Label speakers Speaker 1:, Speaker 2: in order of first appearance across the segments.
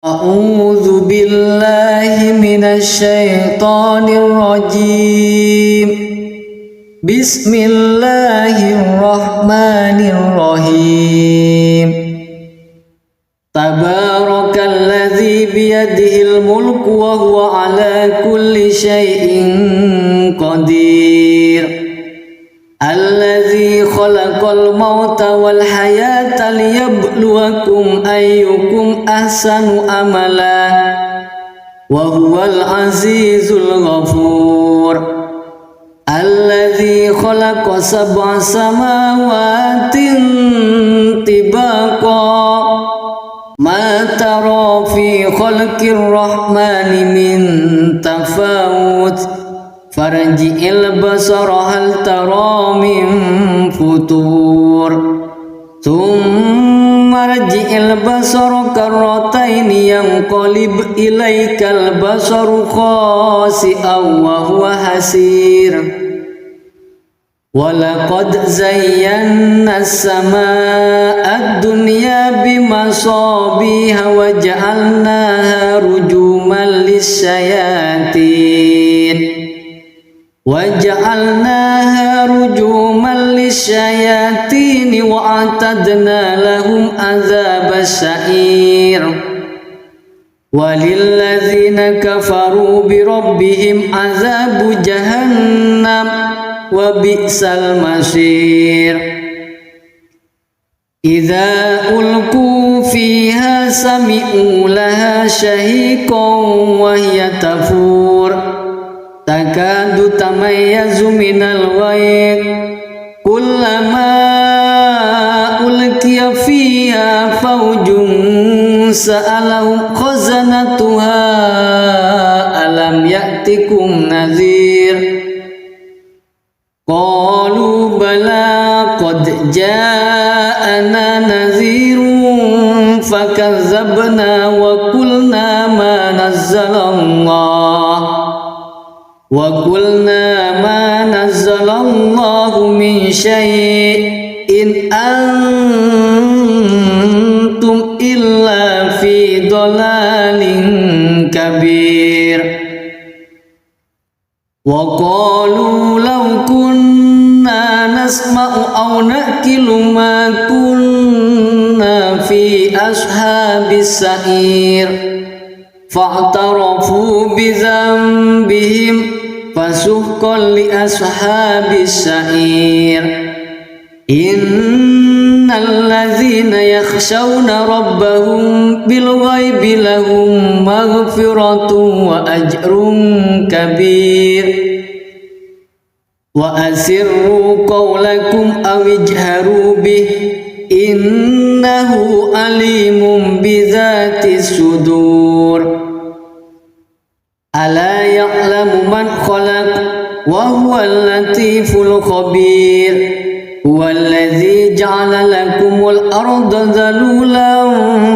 Speaker 1: A'udzu billahi minasy syaithanir rajim. Bismillahirrahmanirrahim. Tabarakalladzi biyadihil mulku wa huwa ala kulli syai'in qadir. Alladzi khalaqal mauta wal hayata liyabluwakum ayyukum ahsanu amala wa huwal azizul ghafur. Alladzi khalaqa sab'a samawatin tibaqa ma tara fi khalqir rahmani min tafawut farji'il basara hal tara min futur thumma rji'il basara karrataini yanqalib ilaikal basaru khasi'an wa huwa hasir. Walaqad zayyana as-samaa'a ad-dunya bimasabiha wa ja'alnaha rujuman lis-syayatin وَجَعَلْنَاهَا رُجُومًا لِلشَّيَاطِينِ وَأَعْتَدْنَا لَهُمْ عَذَابَ السَّعِيرِ. وَلِلَّذِينَ كَفَرُوا بِرَبِّهِمْ عَذَابُ جَهَنَّمَ وَبِئْسَ الْمَصِيرُ. إِذَا أُلْقُوا فِيهَا سَمِعُوا لَهَا شَهِيقًا وَهِيَ تَفُورُ takadu tamayyazu minal ghayz kullama ulqiya fiha fawjun sa'alahum khazanatuha alam ya'tikum nadhir qalu bala qad ja'ana nadhirun fakazzabna wa qulna ma nazzalallah وَقُلْنَا مَا نَزَّلَ اللَّهُ مِنْ شَيْءٍ إِنْ أَنْتُمْ إِلَّا فِي ضَلَالٍ كَبِيرٍ. وَقَالُوا لَوْ كُنَّا نَسْمَعُ أَوْ نَعْقِلُ مَا كُنَّا فِي أَصْحَابِ السَّعِيرِ فَاعْتَرَفُوا بِذَنبِهِمْ فَسُحْقًا لِأَصْحَابِ السَّعِيرِ. إِنَّ الَّذِينَ يَخْشَوْنَ رَبَّهُمْ بِالْغَيْبِ لَهُمْ مَغْفِرَةٌ وَأَجْرٌ كَبِيرٌ. وَأَسِرُّوا قَوْلَكُمْ أَوِ اجْهَرُوا بِهِ إِنَّهُ عَلِيمٌ بِذَاتِ الصُّدُورِ. ألا يعلم من خلق وهو اللطيف الخبير. هو الذي جعل لكم الأرض ذلولا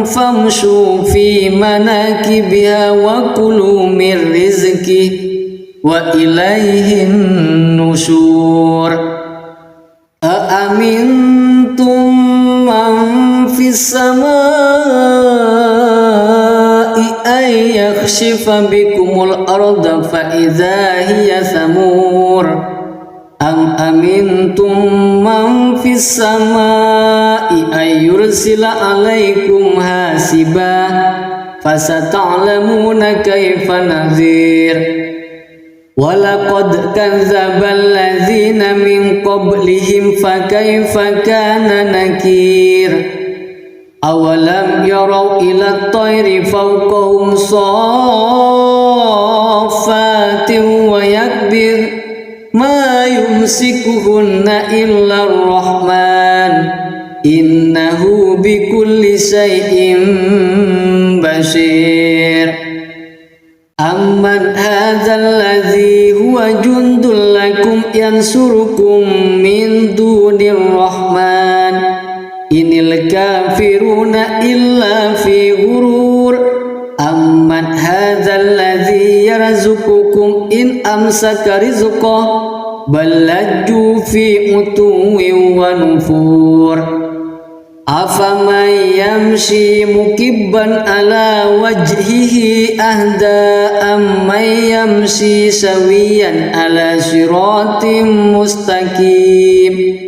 Speaker 1: فامشوا في مناكبها وكلوا من رزقه وإليه النشور. أأمنتم من في السماء أن يخسف بكم الأرض فإذا هي ثمور أم أمنتم من في السماء أن يرسل عليكم حاسبا فستعلمون كيف نذير. وَلَقَدْ كَذَّبَ الَّذِينَ مِنْ قَبْلِهِمْ فَكَيْفَ كَانَ نَكِيرِ. أَوَلَمْ يَرَوْا إِلَى الطَّيْرِ فَوْقَهُمْ صَافَّاتٍ وَيَقْبِضْنَ مَا يُمْسِكُهُنَّ إِلَّا الرَّحْمَنُ إِنَّهُ بِكُلِّ شَيْءٍ بَصِيرٌ. أَمَّنْ هَذَا الَّذِي هُوَ جُنْدٌ لَكُمْ يَنْصُرُكُمْ مِنْ دُونِ الرَّحْمَنِ إِنِ الْكَافِرُونَ إِلَّا فِي غُرُورٍ. أَمَّنْ هَذَا الَّذِي يَرْزُقُكُمْ إِنْ أَمْسَكَ رِزْقَهُ بَلْ لَجُّوا فِي عُتُوٍّ وَنُفُورٍ. أفمن يمشي مكبا على وجهه أهدى أمن يمشي سويا على صراط مستقيم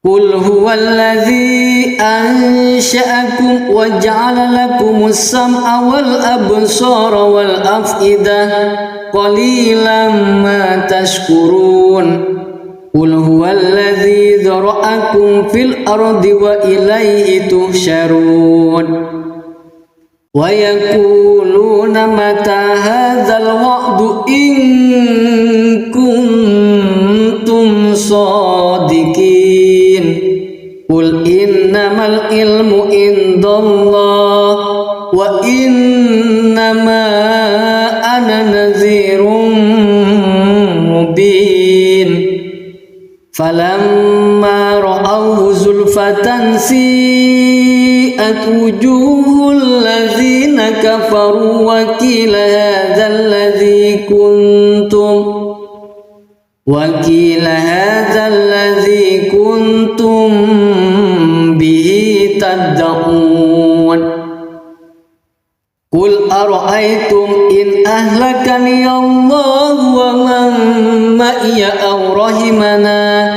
Speaker 1: قل هو الذي أنشأكم وجعل لكم السمع والأبصار والأفئدة قليلا ما تشكرون قل هو الذي ذرأكم في الأرض وإليه تحشرون ويقولون متى هذا الوعد إن كنتم صادقين قل إنما العلم عند الله وإنما أنا نذير مبين فلما رأوه زلفة سيئت وجوه الذين كفروا وقيل هذا الذي كنتم به تدعون قل أرأيتم إن أهلكني الله ومن معي أو رحمنا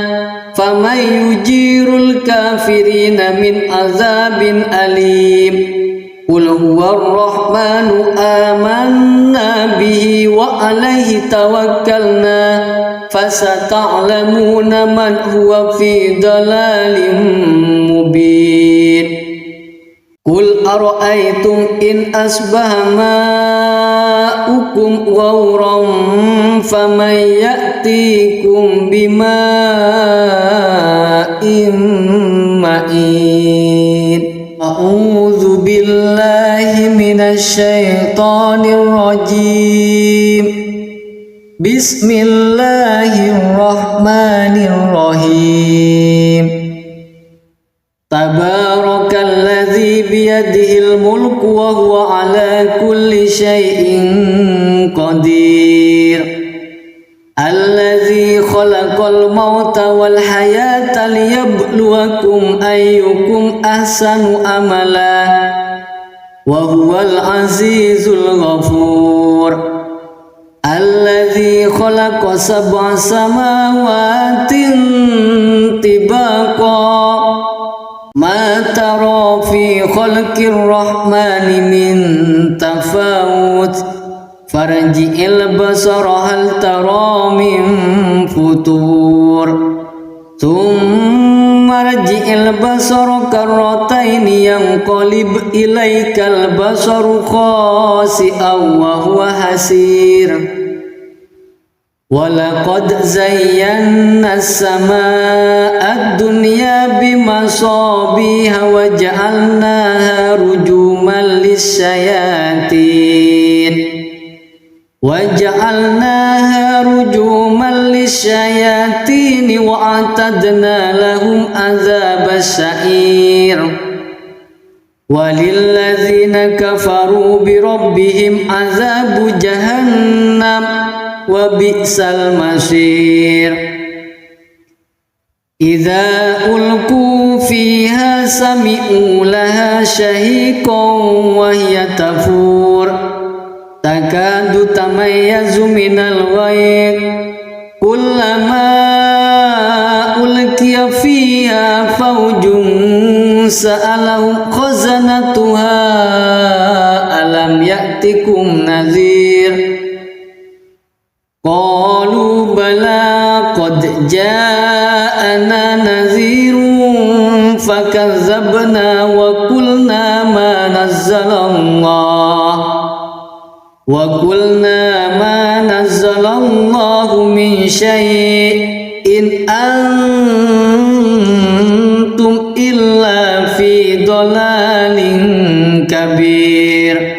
Speaker 1: فمن يجير الكافرين من عذاب أليم قل هو الرحمن آمنا به وعليه توكلنا فستعلمون من هو في ضلال مبين قل أرأيتم إن أصبح ماؤكم غورا فمن يأتيكم بماء معين أعوذ بالله من الشيطان الرجيم بسم الله الرحمن الرحيم تبارك الذي بيده الملك وهو على كل شيء قدير الذي خلق الموت والحياة ليبلوكم أيكم أحسن عملا وهو العزيز الغفور الذي خلق 7 سماوات طباقا ما ترى في خلق الرحمن من تفاوت فارجع البصر هل ترى من فطور ثم ارجع البصر كرتين ينقلب إليك البصر خاسئا وهو حسير ولقد زينا السماء الدنيا بمصابيح وجعلناها رجوما للشياطين وأعتدنا لهم عذاب السعير وللذين كفروا بربهم عذاب جهنم وبئس المصير إذا ألقوا فيها سمعوا لها شهيقا وهي تفور تكاد تميز من الغيظ كلما ألقي فيها فوج سألهم خزنتها ألم يأتكم نذير قالوا بلى قد جاءنا نذير فكذبنا وقلنا ما نزل الله من شيء إن أنتم إلا في ضلال كبير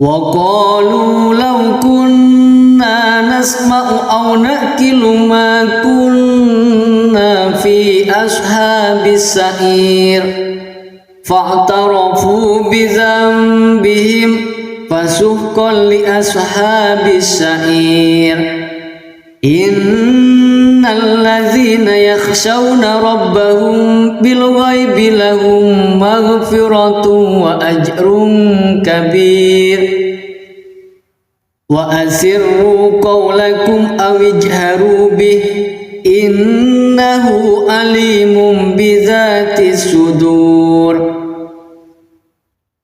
Speaker 1: وقالوا لو كنا نسمع أو نأكل ما كنا في أصحاب السعير فاعترفوا بذنبهم فسحقا لأصحاب السعير إن الذين يخشون ربهم بالغيب لهم مغفرة وأجر كبير وأسروا قولكم أو اجهروا به إنه عليم بذات الصدور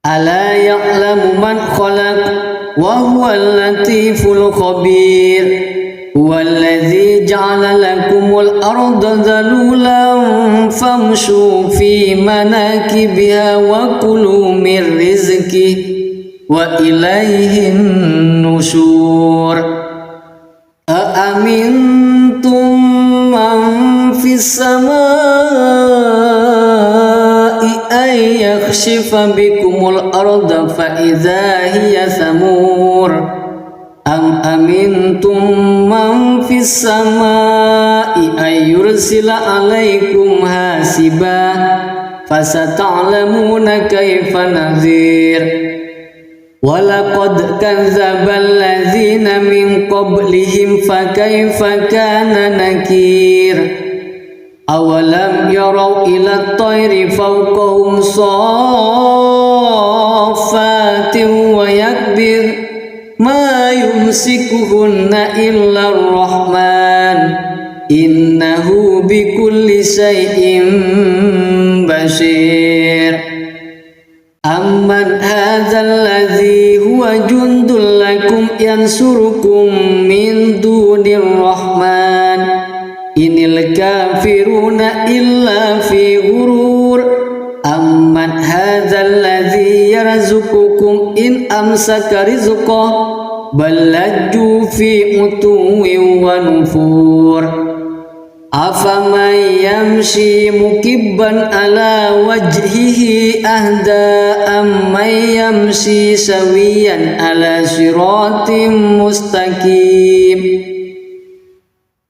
Speaker 1: ألا يعلم من خلق وهو اللطيف الخبير هو الذي جعل لكم الأرض ذلولا فامشوا في مناكبها وكلوا من رزقه وإليه النشور أأمنتم من في السماء أن يخسف بكم الأرض فإذا هي ثمور أم أمنتم من في السماء أن يرسل عليكم حاسبا فستعلمون كيف نذير ولقد كذب الذين من قبلهم فكيف كان نكير أولم يروا إلى الطير فوقهم صافات ويكبر ما يمسكهن إلا الرحمن إنه بكل شيء بصير أمن هذا الذي هو جند لكم ينصركم من دون الرحمن إن الكافرون إلا في غرور أمن هذا الذي يرزقكم إن أمسك رزقه بل لجوا في عتو ونفور أفمن يمشي مكبا على وجهه أهدى أمن يمشي سويا على صراط مستقيم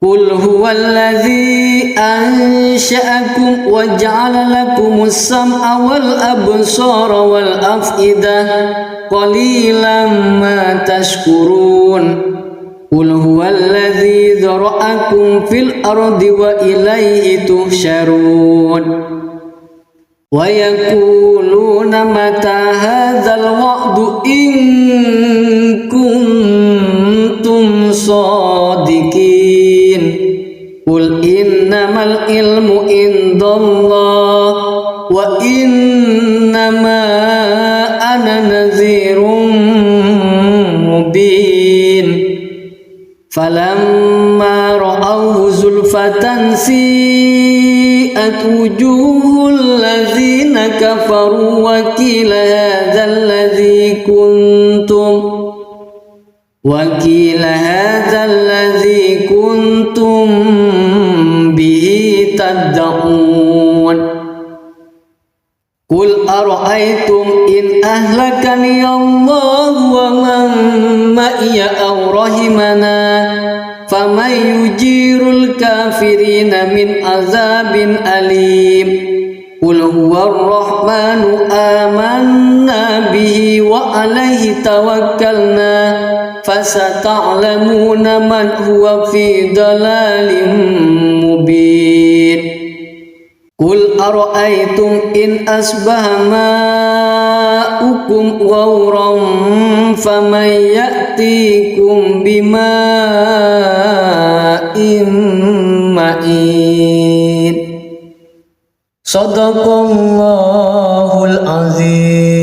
Speaker 1: قل هو الذي أنشأكم وجعل لكم السمع والأبصار والأفئدة قليلا ما تشكرون قل هو الذي ذرأكم في الأرض وإليه تحشرون ويقولون متى هذا الوعد إن كنتم صادقين قل إنما العلم عند الله وإنما أنا نذير مبين فلما رأوه زلفة سيئت وجوه الذين كفروا وقيل هذا الذي كنتم به تدعون قل أرأيتم إن أهلكني الله ومن معي أو رحمنا فمن يجير الكافرين من عذاب أليم قل هو الرحمن آمنا به وعليه توكلنا فستعلمون من هو في ضلال مبين قل أرأيتم إن أصبح ماؤكم غورا فمن يأتيكم بماء معين صدق الله العظيم.